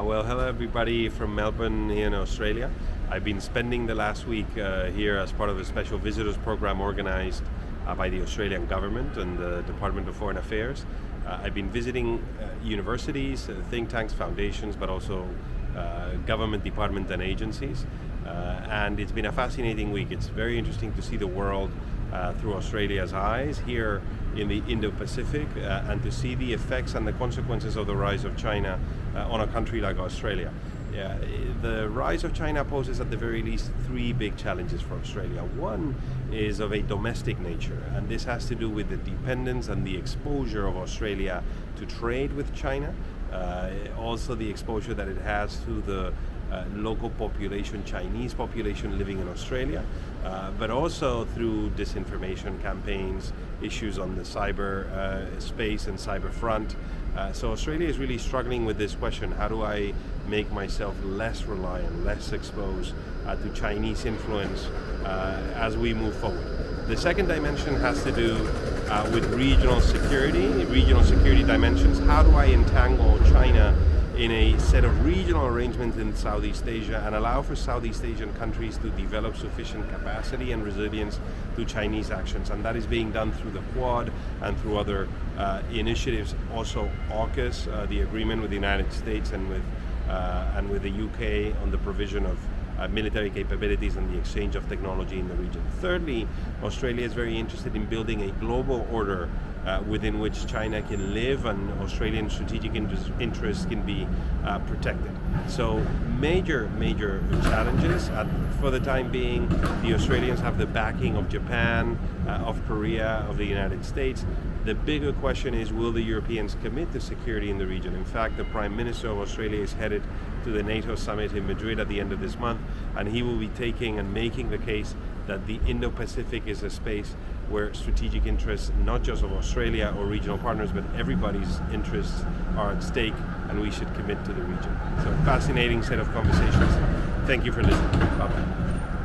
Well, hello everybody from Melbourne here in Australia. I've been spending the last week here as part of a special visitors program organized by the Australian government and the Department of Foreign Affairs. I've been visiting universities, think tanks, foundations, but also government departments and agencies. And it's been a fascinating week. It's very interesting to see the world through Australia's eyes here in the Indo-Pacific and to see the effects and the consequences of the rise of China on a country like Australia. The rise of China poses at the very least three big challenges for Australia. One is of a domestic nature, and this has to do with the dependence and the exposure of Australia to trade with China, also the exposure that it has to the local population, Chinese population living in Australia, but also through disinformation campaigns, issues on the cyber space and cyber front. So Australia is really struggling with this question: how do I make myself less reliant, less exposed to Chinese influence as we move forward? The second dimension has to do with regional security dimensions. How do I entangle China in a set of regional arrangements in Southeast Asia and allow for Southeast Asian countries to develop sufficient capacity and resilience to Chinese actions? And that is being done through the Quad and through other initiatives. Also AUKUS, the agreement with the United States and with the UK on the provision of military capabilities and the exchange of technology in the region. Thirdly, Australia is very interested in building a global order within which China can live and Australian strategic interests can be protected. So major challenges. For the time being, the Australians have the backing of Japan, of Korea, of the United States. The bigger question is, will the Europeans commit to security in the region? In fact, the Prime Minister of Australia is headed to the NATO summit in Madrid at the end of this month, and he will be taking and making the case that the Indo-Pacific is a space where strategic interests, not just of Australia or regional partners, but everybody's interests are at stake, and we should commit to the region. So fascinating set of conversations. Thank you for listening. Bye-bye.